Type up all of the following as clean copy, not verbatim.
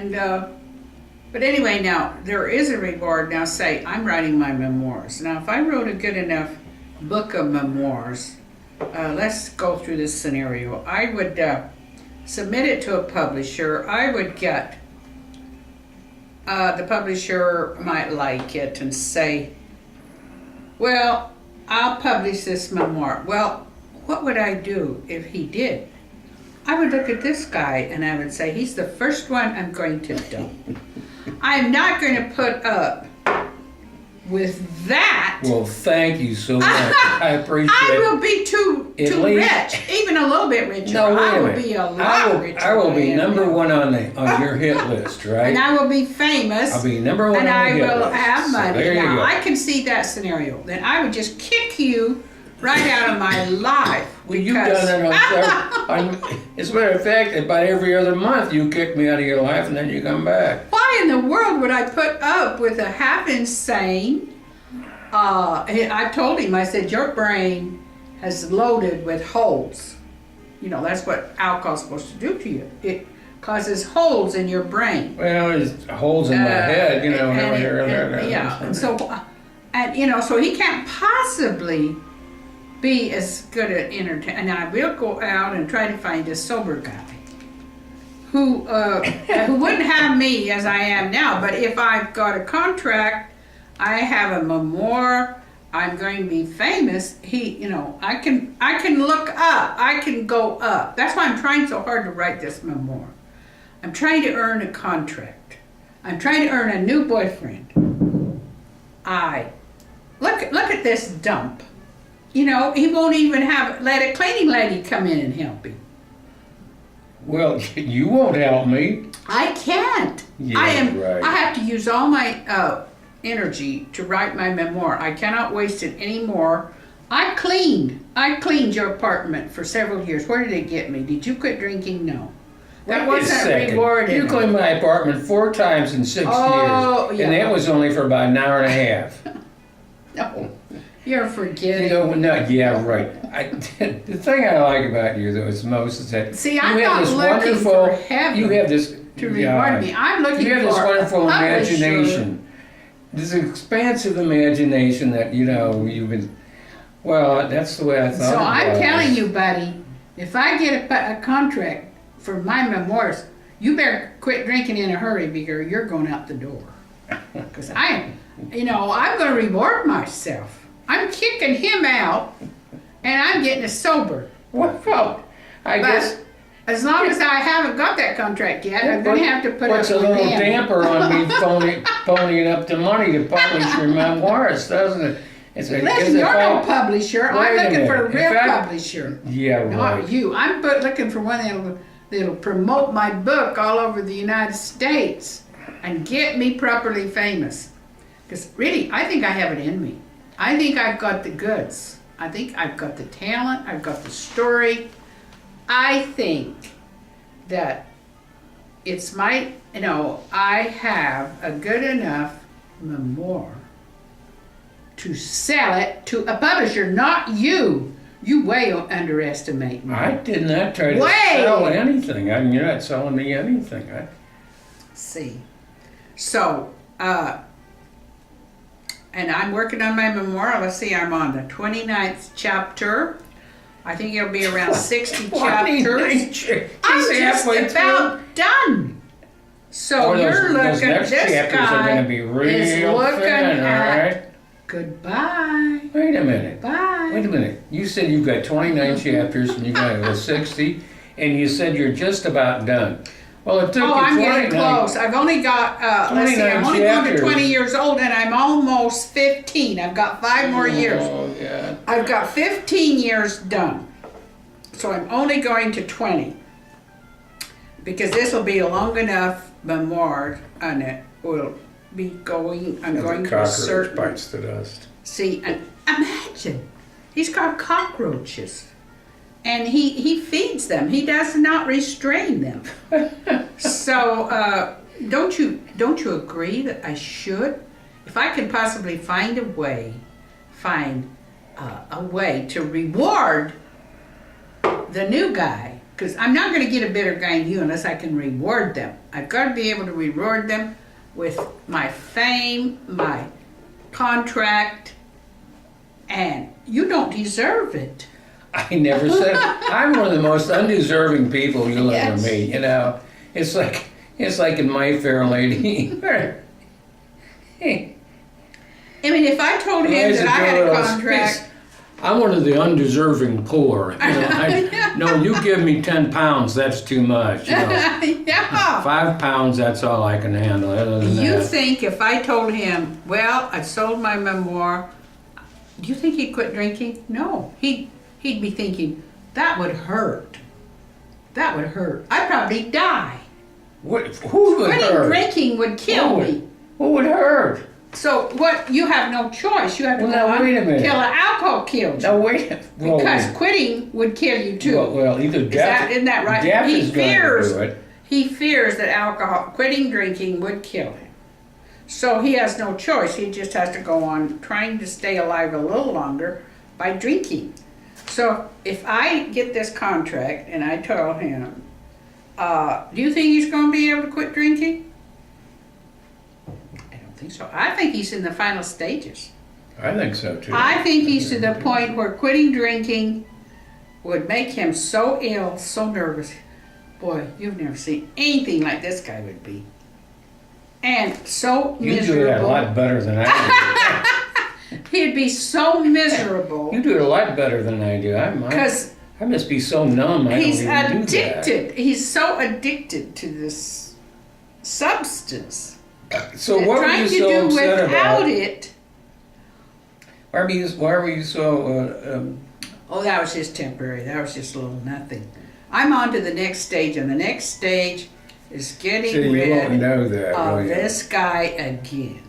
And but anyway, now there is a reward. Now, say I'm writing my memoirs. Now, if I wrote a good enough book of memoirs, let's go through this scenario. I would submit it to a publisher. I would get the publisher might like it and say, well, I'll publish this memoir. Well, what would I do if he did? I would look at this guy and I would say, he's the first one I'm going to dump. I'm not going to put up with that. Well, thank you so much. I appreciate it. I will be too rich, even a little bit richer. No, wait I a will minute. be a lot richer. I will be number one on your hit list, right? And I will be famous. I'll be number one and on the hit I will list. have money. So there you now, go. I can see that scenario. Then I would just kick you right out of my life. Well, you've done it as a matter of fact, about every other month you kick me out of your life and then you come back. Why in the world would I put up with a half insane? I told him, I said, your brain has loaded with holes. You know, that's what alcohol's supposed to do to you. It causes holes in your brain. Well, there's holes in my head, you know. And so, so he can't possibly be as good at entertaining. And I will go out and try to find a sober guy who wouldn't have me as I am now. But if I've got a contract, I have a memoir, I'm going to be famous. I can look up. I can go up. That's why I'm trying so hard to write this memoir. I'm trying to earn a contract. I'm trying to earn a new boyfriend. Look at this dump. He won't even let a cleaning lady come in and help him. Well, you won't help me. I can't. Yeah, right. I have to use all my energy to write my memoir. I cannot waste it anymore. I cleaned your apartment for several years. Where did it get me? Did you quit drinking? No. That wasn't rewarded. You cleaned my apartment 4 times in 6 years. Yeah. And that was only for about an hour and a half. No. You're forgetting. Yeah, right. The thing I like about you, though, most is that I'm not looking for heaven you have this to reward me. I'm looking for you have this wonderful imagination, this expansive imagination that you've been. Well, that's the way I thought. So I'm telling you, buddy, if I get a contract for my memoirs, you better quit drinking in a hurry because you're going out the door. Because I'm going to reward myself. I'm kicking him out, and I'm getting sober. Well, I guess as long as I haven't got that contract yet, I'm going to have to put up with him. Puts a little damper on me phoning up the money to publish your memoirs, doesn't it? Listen, you're no publisher. I'm looking for a real publisher. Yeah, right. Not you. I'm looking for one that'll promote my book all over the United States and get me properly famous. Because really, I think I have it in me. I think I've got the goods. I think I've got the talent. I've got the story. I think that it's I have a good enough memoir to sell it to a publisher, not you. You way underestimate me. I did not try to sell anything. You're not selling me anything. See. So, and I'm working on my memoir. Let's see, I'm on the 29th chapter. I think it'll be around 60 chapters. I'm just about done. So you're looking, those next chapters are going to be real thin, all right? Goodbye. Wait a minute. Bye. Wait a minute. You said you've got 29 chapters and you're going to go 60, and you said you're just about done. Well, it took you 29. I'm getting close. I've only got, I'm only going to 20 years old, and I'm almost 15. I've got 5 more years. Oh, yeah. I've got 15 years done. So I'm only going to 20. Because this will be a long enough memoir, and it will be going, I'm going to a certain... bites the dust. See, and imagine, he's got cockroaches. And he feeds them. He does not restrain them. So don't you agree that I should, if I can possibly find a way to reward the new guy because I'm not going to get a better guy than you unless I can reward them. I've got to be able to reward them with my fame, my contract, and you don't deserve it. I never said I'm one of the most undeserving people you'll ever Yes. meet. You know, it's like in My Fair Lady. I mean, if I told him that I had a contract, I'm one of the undeserving poor. You know, no, you give me 10 pounds, that's too much. You know. yeah. 5 pounds, that's all I can handle. Other than You that, think if I told him, well, I sold my memoir, do you think he'd quit drinking? No, he'd be thinking that would hurt. That would hurt. I'd probably die. who would Quitting hurt? drinking would kill me. Who would hurt? So what? You have no choice. You have to Well, go now, on wait a minute. till the alcohol kills you. No, wait. Well, Because quitting would kill you too. well, either death, Isn't that right? death He is going to fears. do it. He fears that quitting drinking would kill him. So he has no choice. He just has to go on trying to stay alive a little longer by drinking. So if I get this contract and I tell him, do you think he's going to be able to quit drinking? I don't think so. I think he's in the final stages. I think so too. I think he's to the point where quitting drinking would make him so ill, so nervous. Boy, you've never seen anything like this guy would be. And so You miserable. do that a lot better than I He'd be so miserable do. You do it a lot better than I do. because I must be so numb. I he's don't even do that. addicted. He's so addicted to this substance. So what were Trying you to so do upset without about? it. Why were you so? Oh, that was just temporary. That was just a little nothing. I'm on to the next stage, and the next stage is getting See, you won't rid know that, will of you? this guy again.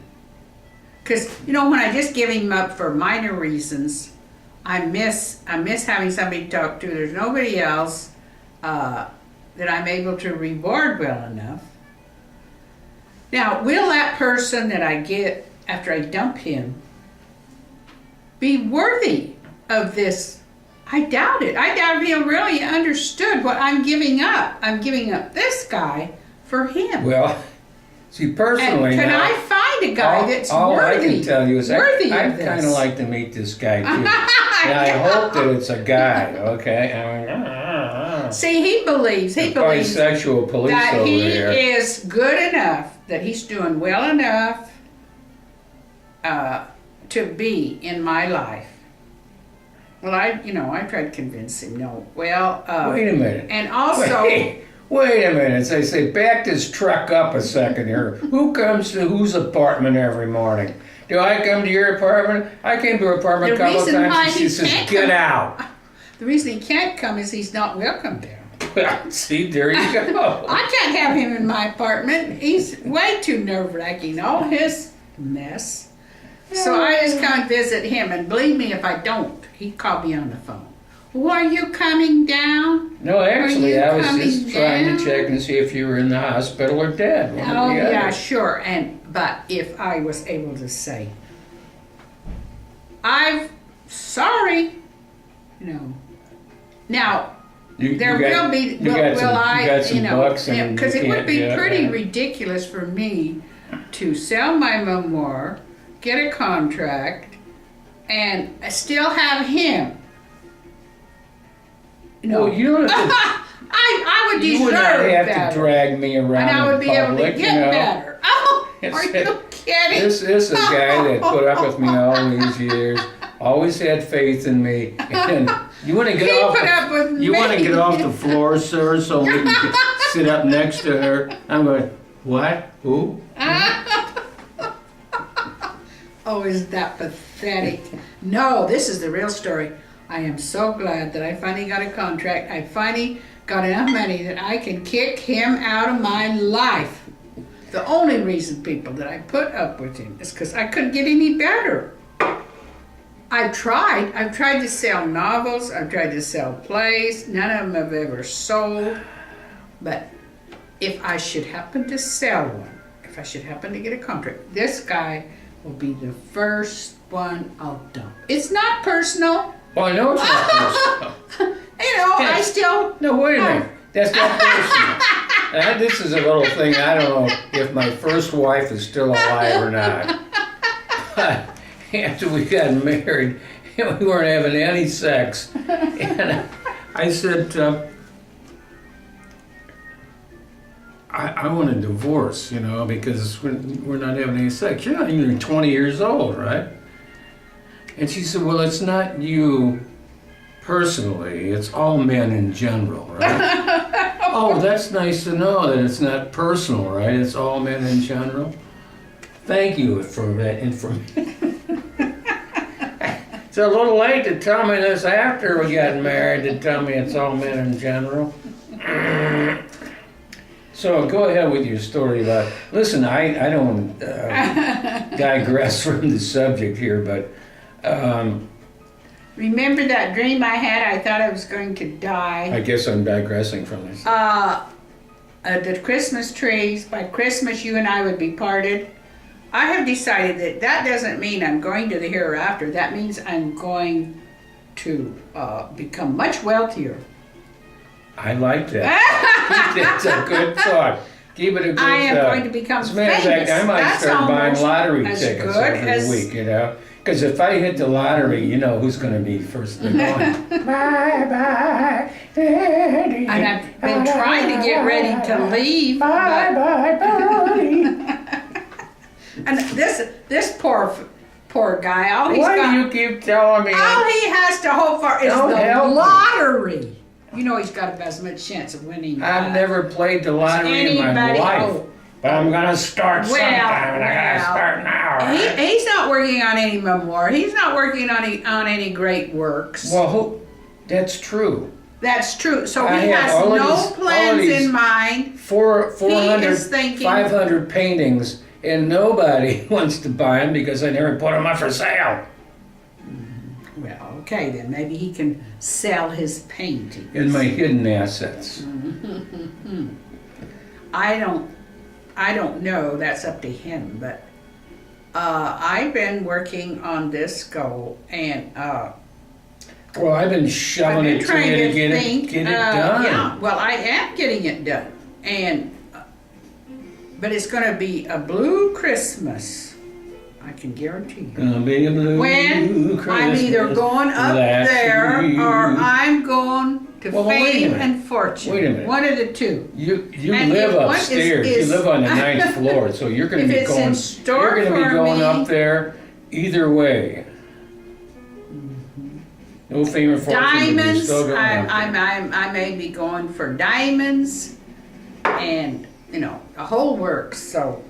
Because, when I just give him up for minor reasons, I miss having somebody to talk to. There's nobody else that I'm able to reward well enough. Now, will that person that I get after I dump him be worthy of this? I doubt it. I doubt if he really understood what I'm giving up. I'm giving up this guy for him. Well, see, personally, And can now, I find a guy that's all worthy? I can tell you is worthy of I'd this? kind of like to meet this guy too. And I hope that it's a guy. Okay. See, he believes Bisexual police that over he there. is good enough, that he's doing well enough to be in my life. Well, I tried to convince him. No, well, Wait a minute. and also, Wait a minute. They say, back this truck up a second here. Who comes to whose apartment every morning? Do I come to your apartment? I came to her apartment a The couple of reason why times and she he says, can't get come- out. the reason he can't come is he's not welcome there. See, there you go. I can't have him in my apartment. He's way too nerve-wracking, all his mess. So I just come and visit him, and believe me, if I don't, he'd call me on the phone. Well, are you coming down? No, actually, you I was coming just trying down? to check and see if you were in the hospital or dead. One or Oh, the other. yeah, sure. But if I was able to say, I'm sorry, Now, there will be, will bucks and because it would be yeah, pretty yeah. ridiculous for me to sell my memoir, get a contract, and still have him. Well, you don't have to, I would you deserve would not have better. to drag me around And I would in be able public, to get better. Oh, are you kidding? This is a guy that put up with me all these years, always had faith in me, and you want to get He off. put up with You want to me. get off the floor, sir, so we can sit up next to her. I'm going, what? Who? Oh, is that pathetic? No, this is the real story. I am so glad that I finally got a contract. I finally got enough money that I can kick him out of my life. The only reason, people, that I put up with him is because I couldn't get any better. I've tried to sell novels, I've tried to sell plays, none of them have ever sold. But if I should happen to sell one, if I should happen to get a contract, this guy will be the first one I'll dump. It's not personal. Well, I know it's not personal. You know, I still. No, wait a minute. That's not personal. This is a little thing. I don't know if my first wife is still alive or not. But after we got married, we weren't having any sex. And I said, I want a divorce, you know, because we're not having any sex. You're not even 20 years old, right? And she said, well, it's not you personally, it's all men in general, right? Oh, that's nice to know that it's not personal, right? It's all men in general. Thank you for that information. It's a little late to tell me this after we got married, to tell me it's all men in general. So go ahead with your story about. Listen, I don't digress from the subject here, but remember that dream I had? I thought I was going to die. I guess I'm digressing from this. The Christmas trees. By Christmas, you and I would be parted. I have decided that that doesn't mean I'm going to the hereafter. That means I'm going to become much wealthier. I like that. That's a good thought. Keep it a good thought. I am going to become As a matter of famous. fact, I might That's start buying almost lottery as tickets good every as- week, you know? Because if I hit the lottery, you know who's going to be first thing on. Bye-bye, Daddy. And I've been trying to get ready to leave. Bye-bye, buddy. And this poor guy, all he's Why got, do you keep telling me? all he has to hope for is Don't the help me. lottery. You know he's got about as much chance of winning. I've never played the lottery in my Anybody- life. oh. But I'm going to start Well, sometime, and I got to well, start now. Right? He's not working on any memoir. He's not working on any great works. Well, that's true. That's true. So I he have has all of no these- plans all of these- in mind. 400, is thinking- 500 paintings, and nobody wants to buy them because I never put them up for sale. Well, okay then. Maybe he can sell his paintings. In my hidden assets. I don't know. That's up to him. But I've been working on this goal, and Well, I've been shoving I've been it to trying you to to get think. it done. Yeah. Well, I am getting it done, and but it's going to be a blue Christmas. I can guarantee you. Gonna be a blue When I'm either Christmas going up last there year. or I'm going to Well, wait a fame minute. and fortune. Wait a minute. One of the two. You And live if one upstairs. is- You live on the 9th floor, so you're going If to be it's going. in store You're going to be for going me- up there either way. No fame or fortune, but you're Diamonds. still going up there. I may be going for diamonds, and the whole works. So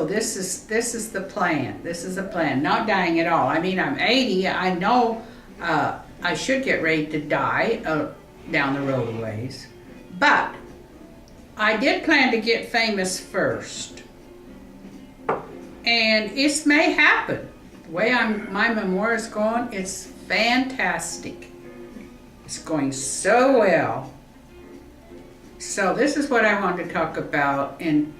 this is the plan. This is the plan. Not dying at all. I mean, I'm 80. I know I should get ready to die down the road a ways, but I did plan to get famous first, and it may happen. The way my memoir is going, it's fantastic. It's going so well. So this is what I want to talk about, and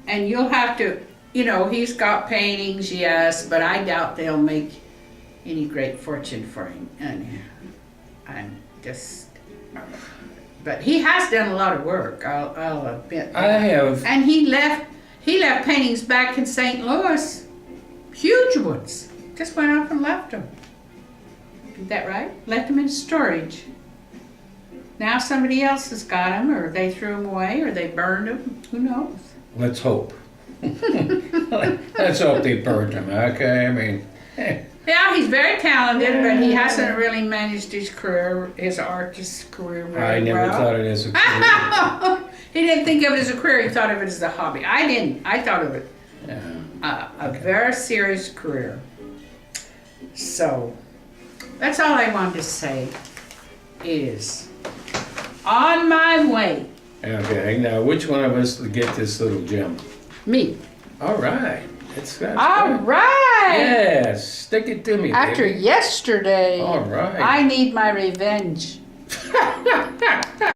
you'll have to, he's got paintings, yes, but I doubt they'll make any great fortune for him. And I'm just, but he has done a lot of work. I'll admit. I have. And he left paintings back in St. Louis, huge ones. Just went off and left them. Is that right? Left them in storage. Now somebody else has got them, or they threw them away, or they burned them. Who knows? Let's hope. Let's hope they burned him. Okay, I mean. Yeah, he's very talented, but he hasn't really managed his career, his artist career very well. I never thought of it as a career. He didn't think of it as a career. He thought of it as a hobby. I didn't. I thought of it a very serious career. So that's all I wanted to say is on my way. Okay, now which one of us will get this little gem? Me. All right. That's All good. right. Yes, stick it to me, After baby. yesterday, All right. I need my revenge.